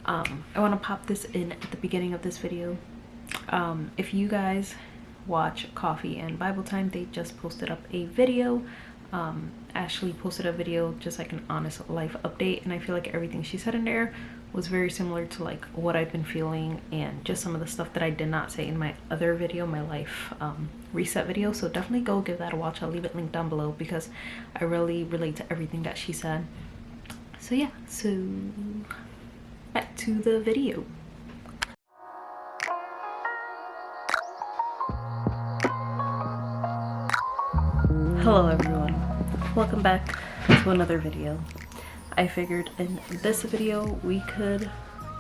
I want to pop this in at the beginning of this video. If you guys watch Coffee and Bible Time, they just posted up a video. Ashley posted a video, just like an honest life update, and I feel like everything she said in there was very similar to like what I've been feeling and just some of the stuff that I did not say in my other video, my life reset video. So definitely go give that a watch. I'll leave it linked down below because I really relate to everything that she said. So yeah, so back to the video. Hello everyone, welcome back to another video. I figured in this video we could,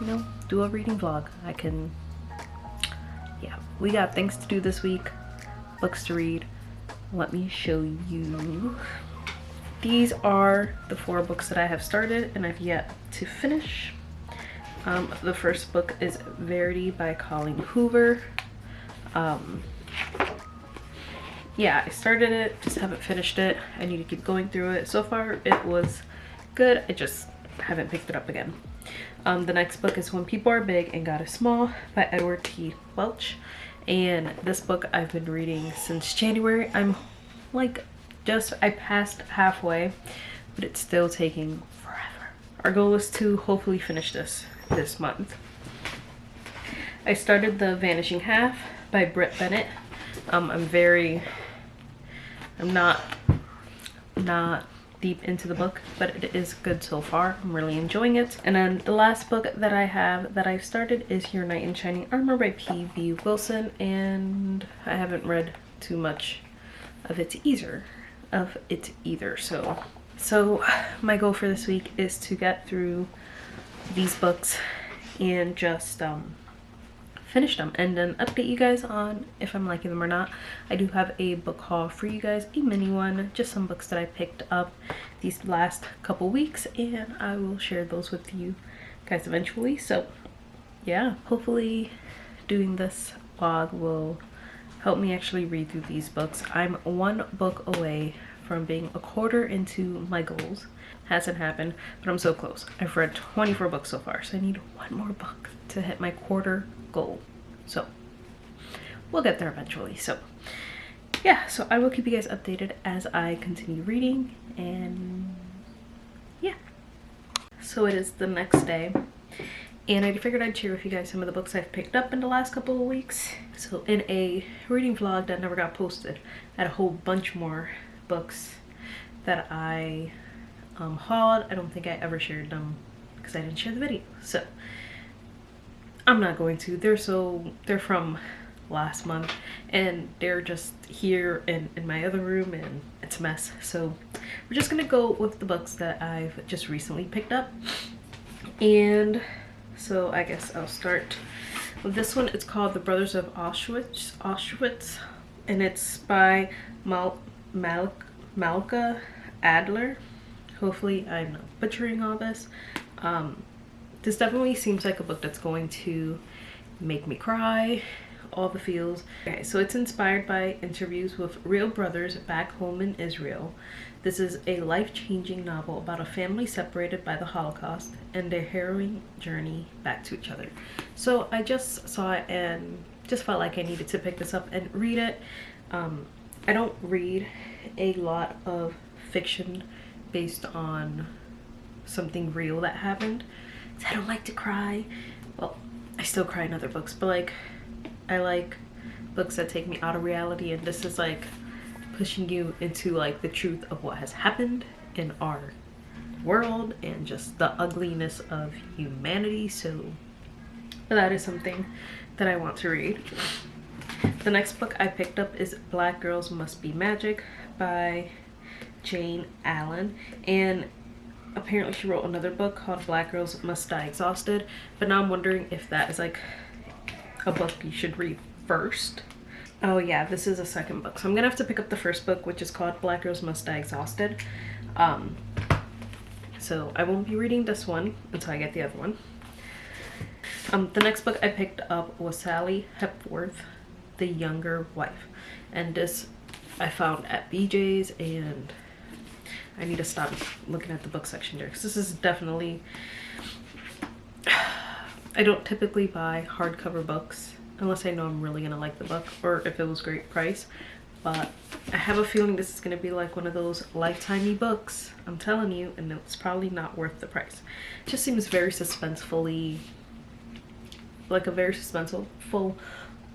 you know, do a reading vlog. We got things to do this week, books to read. Let me show you. These are the 4 books that I have started and I've yet to finish. The first book is Verity by Colleen Hoover. Yeah, I started it, just haven't finished it. I need to keep going through it. So far it was good, I just haven't picked it up again. The next book is When People Are Big and God Is Small by Edward T. Welch. And this book I've been reading since January. I'm like I passed halfway, but it's still taking forever. Our goal is to hopefully finish this month. I started The Vanishing Half by Britt Bennett. I'm not deep into the book, but it is good so far. I'm really enjoying it. And then the last book that I have that I've started is Your Knight in Shining Armor by P.B. Wilson, and I haven't read too much of it either. So my goal for this week is to get through these books and just finish them and then update you guys on if I'm liking them or not. I do have a book haul for you guys, a mini one, just some books that I picked up these last couple weeks, and I will share those with you guys eventually. So yeah, hopefully doing this vlog will help me actually read through these books. I'm 1 book away from being a quarter into my goals. Hasn't happened, but I'm so close. I've read 24 books so far, so I need 1 more book to hit my quarter goal. So we'll get there eventually. So yeah, so I will keep you guys updated as I continue reading, and yeah. So it is the next day, and I figured I'd share with you guys some of the books I've picked up in the last couple of weeks. So in a reading vlog that never got posted, I had a whole bunch more books that I hauled. I don't think I ever shared them because I didn't share the video, so I'm not going to. They're from last month and they're just here in my other room and it's a mess. So we're just gonna go with the books that I've just recently picked up. And so I guess I'll start with this one. It's called The Brothers of Auschwitz, and it's by Malka Adler. Hopefully I'm not butchering all this. This definitely seems like a book that's going to make me cry, all the feels. Okay, so it's inspired by interviews with real brothers back home in Israel. This is a life-changing novel about a family separated by the Holocaust and their harrowing journey back to each other. So I just saw it and just felt like I needed to pick this up and read it. I don't read a lot of fiction based on something real that happened. I don't like to cry. Well, I still cry in other books, but like I like books that take me out of reality, and this is like pushing you into like the truth of what has happened in our world and just the ugliness of humanity. So that is something that I want to read. The next book I picked up is Black Girls Must Be Magic by Jane Allen, and apparently she wrote another book called Black Girls Must Die Exhausted, but now I'm wondering if that is like a book you should read first. Oh yeah, this is a second book, so I'm gonna have to pick up the first book, which is called Black Girls Must Die Exhausted. So I won't be reading this one until I get the other one. The next book I picked up was Sally Hepworth, The Younger Wife, and this I found at BJ's, and I need to stop looking at the book section there because this is definitely I don't typically buy hardcover books unless I know I'm really gonna like the book or if it was great price. But I have a feeling this is gonna be like one of those lifetime-y books, I'm telling you, and it's probably not worth the price. It just seems very suspensefully, like a very suspenseful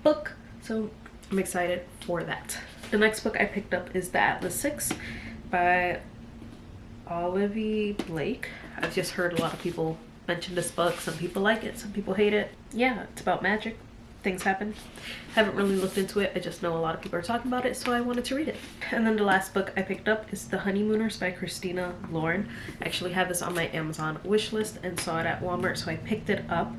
book, so I'm excited for that. The next book I picked up is The Atlas Six by Olivia Blake. I've just heard a lot of people mention this book. Some people like it, some people hate it. Yeah, it's about magic. Things happen. Haven't really looked into it. I just know a lot of people are talking about it, so I wanted to read it. And then the last book I picked up is The Honeymooners by Christina Lauren. I actually have this on my Amazon wish list and saw it at Walmart, so I picked it up.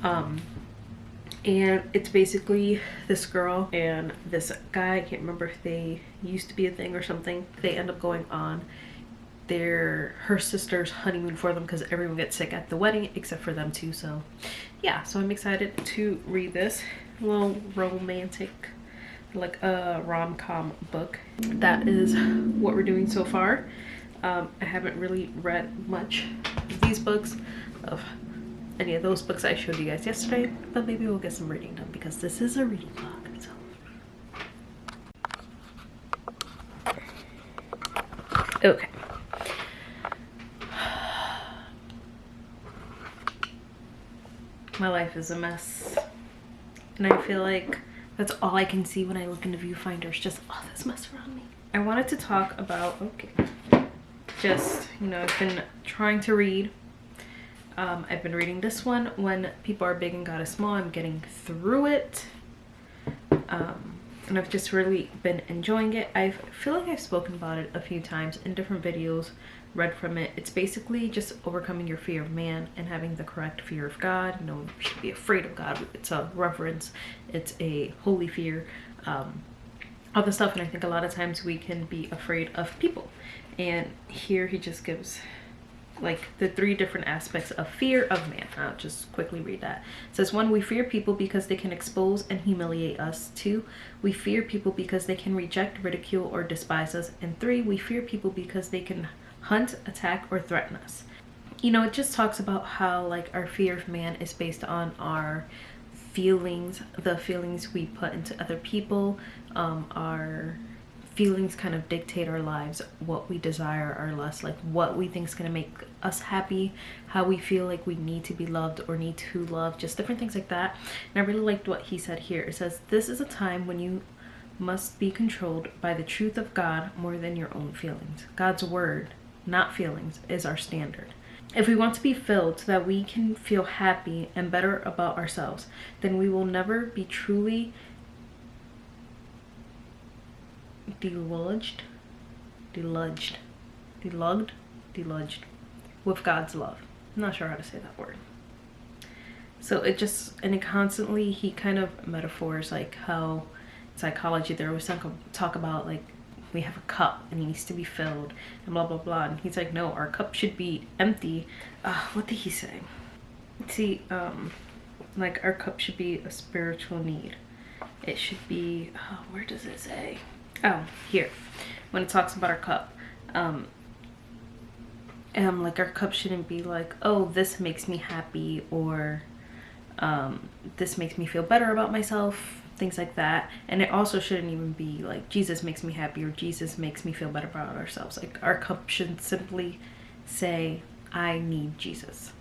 And it's basically this girl and this guy. I can't remember if they used to be a thing or something. They end up going on her sister's honeymoon for them because everyone gets sick at the wedding except for them two. So yeah, so I'm excited to read this. A little romantic, like a rom-com book. That is what we're doing so far. I haven't really read much of these books, of any of those books I showed you guys yesterday, but maybe we'll get some reading done because this is a reading vlog. So okay. My life is a mess, and I feel like that's all I can see when I look into viewfinders, just all this mess around me. I wanted to talk about, just, you know, I've been trying to read. I've been reading this one, When People Are Big and God Is Small. I'm getting through it, and I've just really been enjoying it. I feel like I've spoken about it a few times in different videos, read from it. It's basically just overcoming your fear of man and having the correct fear of God. You know, you should be afraid of God. It's a reverence. It's a holy fear. All this stuff. And I think a lot of times we can be afraid of people. And here he just gives like the 3 different aspects of fear of man. I'll just quickly read that. It says, 1, we fear people because they can expose and humiliate us. 2, we fear people because they can reject, ridicule, or despise us. And 3, we fear people because they can hunt, attack, or threaten us. You know, it just talks about how like our fear of man is based on our feelings, the feelings we put into other people. Our feelings kind of dictate our lives, what we desire or less, like what we think is going to make us happy, how we feel like we need to be loved or need to love, just different things like that. And I really liked what he said here. It says, this is a time when you must be controlled by the truth of God more than your own feelings. God's word, not feelings, is our standard. If we want to be filled so that we can feel happy and better about ourselves, then we will never be truly deluged with God's love. I'm not sure how to say that word. So it just, and it constantly, he kind of metaphors like how psychology, there was talk about like we have a cup and it needs to be filled and blah blah blah, and he's like, no, our cup should be empty. What did he say? See, like our cup should be a spiritual need. It should be, where does it say? Oh, here, when it talks about our cup, like our cup shouldn't be like, oh, this makes me happy, or this makes me feel better about myself, things like that. And it also shouldn't even be like Jesus makes me happy or Jesus makes me feel better about ourselves. Like our cup should simply say, I need Jesus.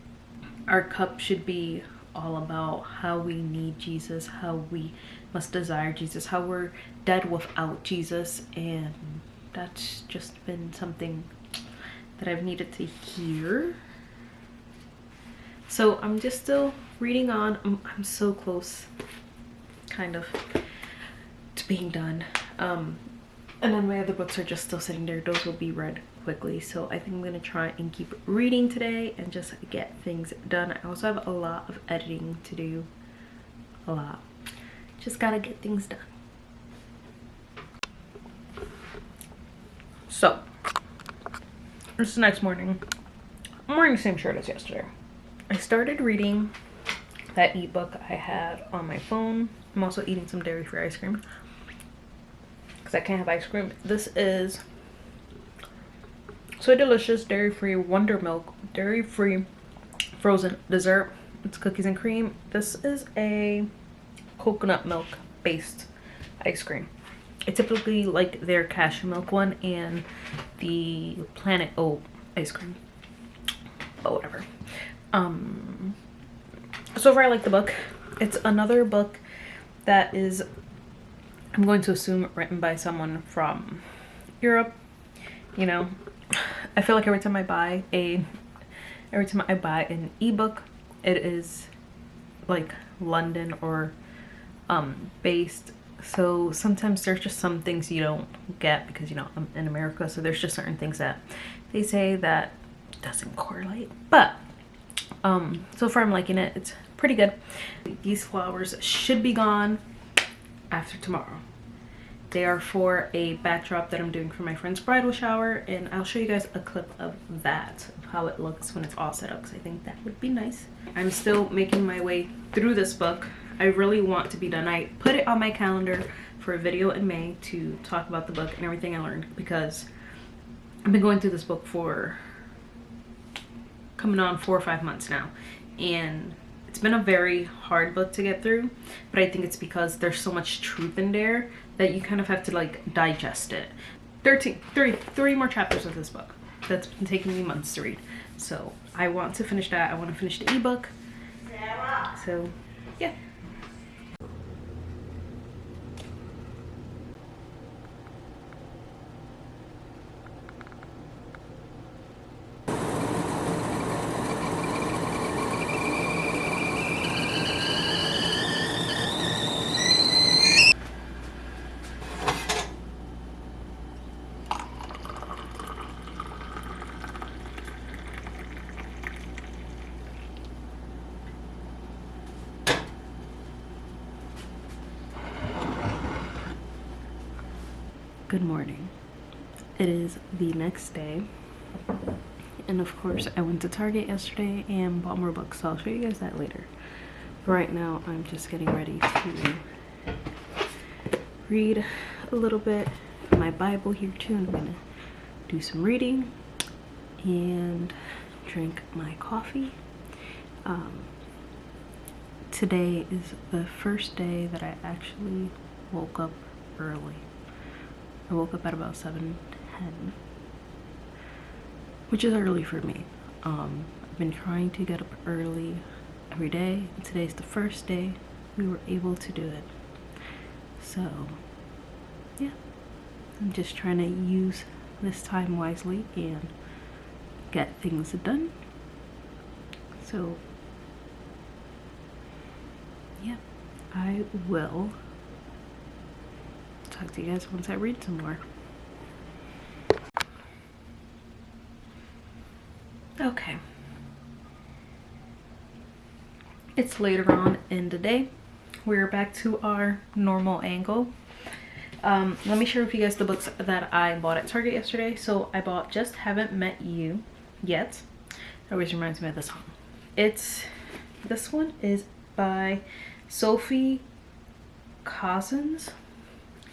Our cup should be all about how we need Jesus, how we must desire Jesus, how we're dead without Jesus. And that's just been something that I've needed to hear. So I'm just still reading on. I'm so close, kind of, to being done. And then my other books are just still sitting there. Those will be read quickly. So I think I'm gonna try and keep reading today and just get things done. I also have a lot of editing to do. A lot. Just gotta get things done. So this is the next morning. I'm wearing the same shirt as yesterday. I started reading that ebook I had on my phone. I'm also eating some dairy-free ice cream because I can't have ice cream. This is Soy Delicious dairy-free Wonder Milk dairy-free frozen dessert. It's cookies and cream. This is a coconut milk based ice cream. I typically like their cashew milk one and the Planet Oat ice cream, but whatever. So far I like the book. It's another book that is, I'm going to assume, written by someone from Europe. You know, I feel like every time I buy an ebook, it is like London or based. So sometimes there's just some things you don't get because, you know, I'm in America, so there's just certain things that they say that doesn't correlate. But so far I'm liking it. It's pretty good. These flowers should be gone after tomorrow. They are for a backdrop that I'm doing for my friend's bridal shower, and I'll show you guys a clip of that, of how it looks when it's all set up, because I think that would be nice. I'm still making my way through this book. I really want to be done. I put it on my calendar for a video in May to talk about the book and everything I learned, because I've been going through this book for coming on 4 or 5 months now, and it's been a very hard book to get through, but I think it's because there's so much truth in there that you kind of have to like digest it. 3 more chapters of this book that's been taking me months to read, so I want to finish that. I want to finish the ebook. So yeah. Good morning. It is the next day, and of course I went to Target yesterday and bought more books, so I'll show you guys that later. But right now I'm just getting ready to read a little bit of my Bible here too, and I'm gonna do some reading and drink my coffee. Today is the first day that I actually woke up early. I woke up at about 7:10, which is early for me. I've been trying to get up early every day, and today's the first day we were able to do it. So yeah, I'm just trying to use this time wisely and get things done. So yeah, I will talk to you guys once I read some more. Okay, it's later on in the day. We're back to our normal angle. Let me share with you guys the books that I bought at Target yesterday. So I bought Just Haven't Met You Yet. It always reminds me of the song. This one is by Sophie Cousins.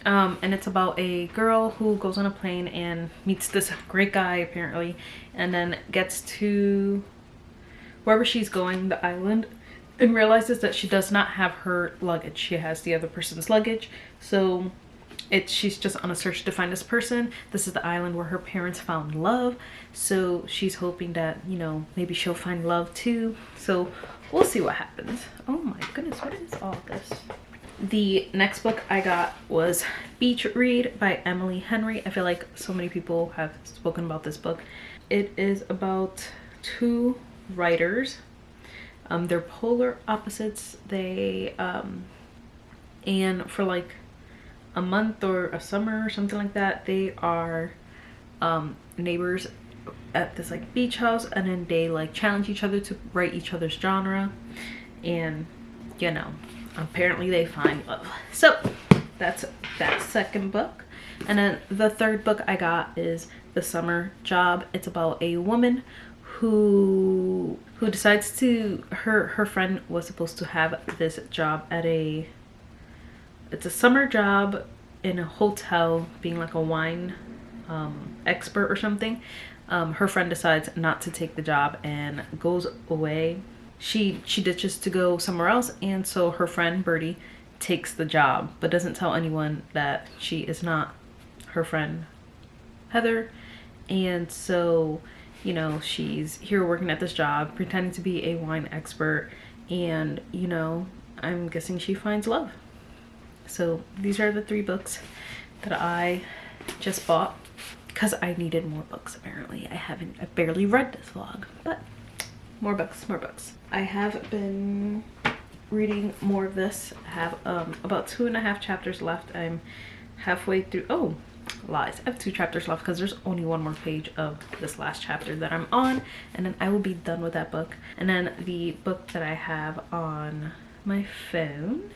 And it's about a girl who goes on a plane and meets this great guy apparently, and then gets to wherever she's going, the island, and realizes that she does not have her luggage. She has the other person's luggage. So she's just on a search to find this person. This is the island where her parents found love, so she's hoping that, you know, maybe she'll find love too. So we'll see what happens. Oh my goodness, what is all this? The next book I got was Beach Read by Emily Henry. I feel like so many people have spoken about this book. It is about 2 writers. They're polar opposites. They and for like a month or a summer or something like that, they are neighbors at this like beach house, and then they like challenge each other to write each other's genre, and you know, apparently they find love. So that's that second book. And then the third book I got is The Summer Job. It's about a woman who decides to, her friend was supposed to have this job at it's a summer job in a hotel, being like a wine expert or something. Her friend decides not to take the job and goes away she ditches to go somewhere else, and so her friend Birdie takes the job but doesn't tell anyone that she is not her friend Heather. And so, you know, she's here working at this job pretending to be a wine expert, and you know, I'm guessing she finds love. So these are the 3 books that I just bought because I needed more books. Apparently I barely read this vlog, but more books. I have been reading more of this. I have about 2.5 chapters left. I'm halfway through. Oh, lies, I have 2 chapters left because there's only 1 more page of this last chapter that I'm on, and then I will be done with that book. And then the book that I have on my phone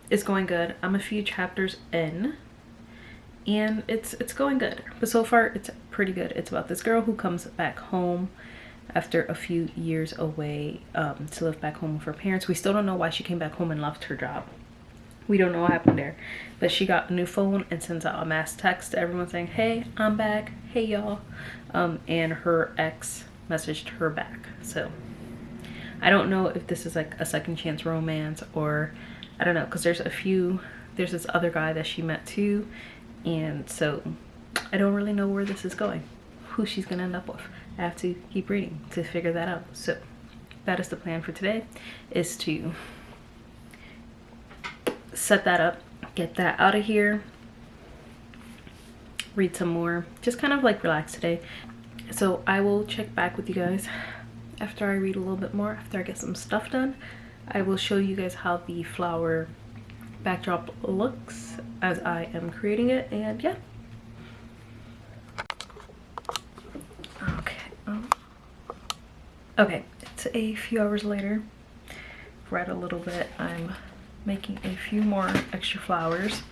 is going good. I'm a few chapters in and it's going good, but so far it's pretty good. It's about this girl who comes back home after a few years away to live back home with her parents. We still don't know why she came back home and left her job. We don't know what happened there, but she got a new phone and sends out a mass text to everyone saying, hey, I'm back, hey y'all. And her ex messaged her back. So I don't know if this is like a second chance romance, or I don't know, because there's this other guy that she met too, and so I don't really know where this is going, who she's gonna end up with. I have to keep reading to figure that out. So that is the plan for today, is to set that up, get that out of here, read some more, just kind of like relax today. So I will check back with you guys after I read a little bit more, after I get some stuff done. I will show you guys how the flower backdrop looks as I am creating it, and yeah. Okay, it's a few hours later. Read a little bit. I'm making a few more extra flowers.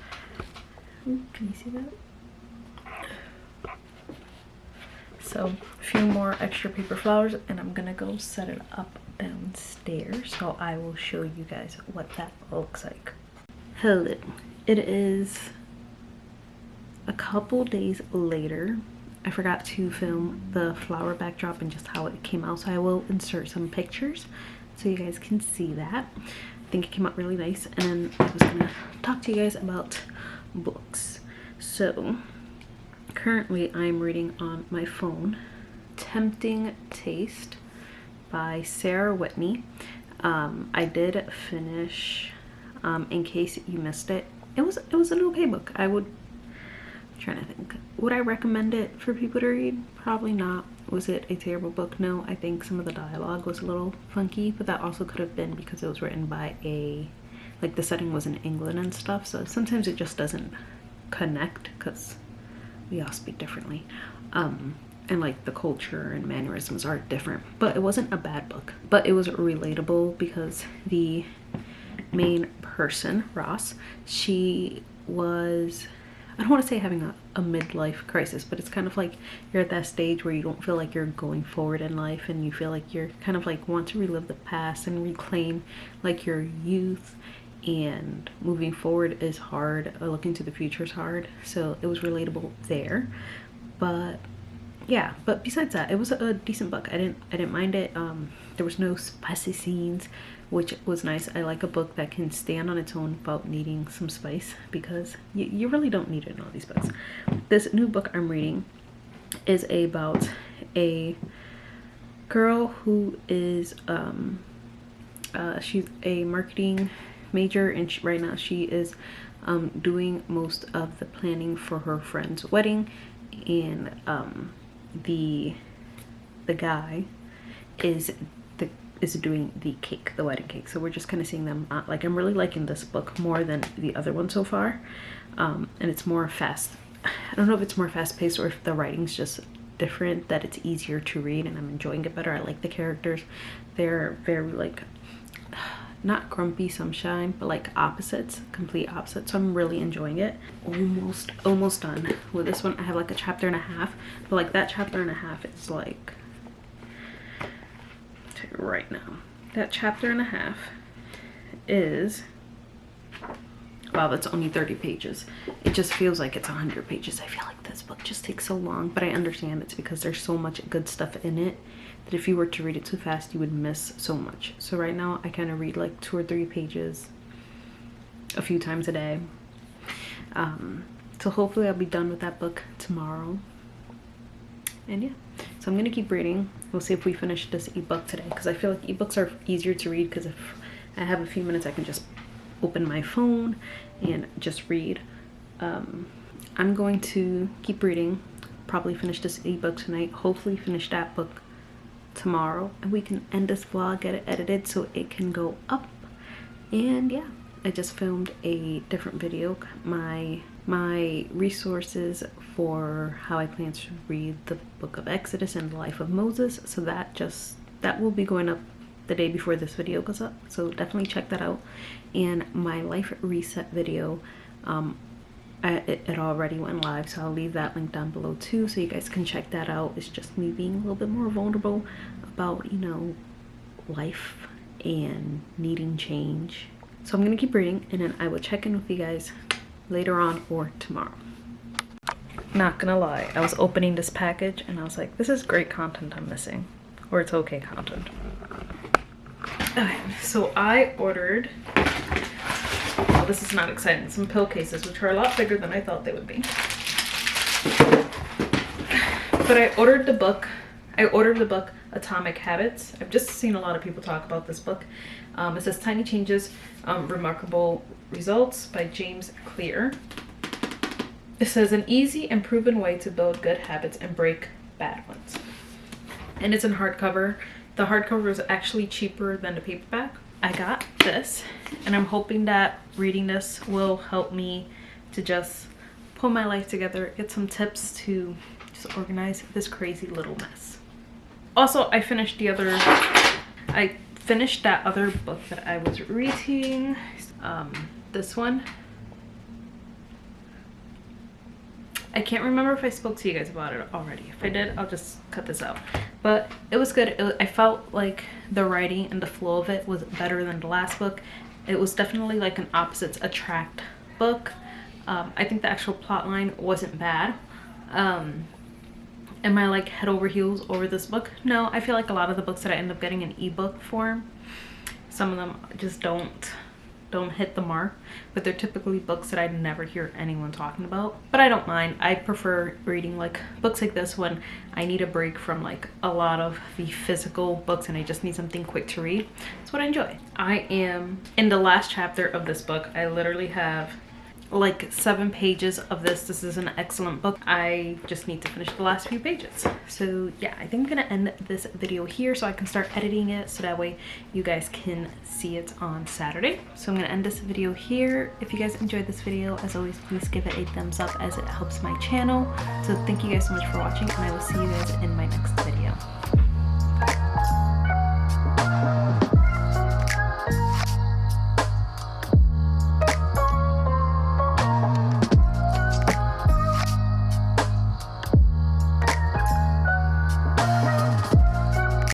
Ooh, can you see that? So a few more extra paper flowers, and I'm gonna go set it up downstairs, so I will show you guys what that looks like. Hello, it is a couple days later. I forgot to film the flower backdrop and just how it came out, so I will insert some pictures so you guys can see that. I think it came out really nice, and I was gonna talk to you guys about books. So currently I'm reading on my phone Tempting Taste by Sarah Whitney. I did finish In Case You Missed It. It was an okay book. I'm trying to think, would I recommend it for people to read? Probably not. Was it a terrible book? No. I think some of the dialogue was a little funky, but that also could have been because it was written by like the setting was in England and stuff, so sometimes it just doesn't connect because we all speak differently, and like the culture and mannerisms are different. But it wasn't a bad book, but it was relatable because the main person, Ross, she was, I don't want to say having a midlife crisis, but it's kind of like you're at that stage where you don't feel like you're going forward in life, and you feel like you're kind of like want to relive the past and reclaim like your youth, and moving forward is hard, looking to the future is hard. So it was relatable there. But yeah, but besides that, it was a decent book. I didn't mind it. There was no spicy scenes, which was nice. I like a book that can stand on its own without needing some spice, because you really don't need it in all these books. This new book I'm reading is about a girl who is she's a marketing major, and right now she is doing most of the planning for her friend's wedding, and the guy is doing the cake, the wedding cake. So we're just kind of seeing them, like, I'm really liking this book more than the other one so far, and it's more fast. I don't know if it's more fast-paced or if the writing's just different, that it's easier to read, and I'm enjoying it better. I like the characters. They're very like not grumpy sunshine, but like opposites, complete opposites. So I'm really enjoying it. Almost done with this one. I have like a chapter and a half, but like that chapter and a half is like, right now, that chapter and a half is, wow, that's only 30 pages. It just feels like it's 100 pages. I feel like this book just takes so long, but I understand it's because there's so much good stuff in it that if you were to read it too fast, you would miss so much. So right now I kind of read like 2 or 3 pages a few times a day. So hopefully I'll be done with that book tomorrow. And yeah, so I'm gonna keep reading. We'll see if we finish this ebook today, because I feel like ebooks are easier to read, because if I have a few minutes I can just open my phone and just read. I'm going to keep reading, probably finish this ebook tonight, hopefully finish that book tomorrow, and we can end this vlog, get it edited so it can go up. And yeah, I just filmed a different video, my resources for how I plan to read the book of Exodus and the life of Moses. So that will be going up the day before this video goes up, so definitely check that out. And my life reset video, it already went live, so I'll leave that link down below too, so you guys can check that out. It's just me being a little bit more vulnerable about, you know, life and needing change. So I'm gonna keep reading, and then I will check in with you guys later on or tomorrow. Not gonna lie, I was opening this package and I was like, this is great content I'm missing, or it's okay content. Okay, so I ordered, well, this is not exciting, some pill cases, which are a lot bigger than I thought they would be. But I ordered the book Atomic Habits. I've just seen a lot of people talk about this book. It says Tiny Changes, Remarkable Results by James Clear. It says an easy and proven way to build good habits and break bad ones. And it's in hardcover. The hardcover is actually cheaper than the paperback. I got this, and I'm hoping that reading this will help me to just pull my life together, get some tips to just organize this crazy little mess. Also, I finished that other book that I was reading. This one. I can't remember if I spoke to you guys about it already. If I did, I'll just cut this out. But it was good. I felt like the writing and the flow of it was better than the last book. It was definitely like an opposites attract book. I think the actual plot line wasn't bad. Am I like head over heels over this book? No, I feel like a lot of the books that I end up getting in ebook form, some of them just don't hit the mark, but they're typically books that I never hear anyone talking about. But I don't mind. I prefer reading like books like this when I need a break from like a lot of the physical books and I just need something quick to read. That's what I enjoy. I am in the last chapter of this book. I literally have like 7 pages of this. This is an excellent book. I just need to finish the last few pages. So yeah, I think I'm gonna end this video here so I can start editing it, so that way you guys can see it on Saturday. So I'm gonna end this video here. If you guys enjoyed this video, as always, please give it a thumbs up as it helps my channel. So thank you guys so much for watching, and I will see you guys in my next video.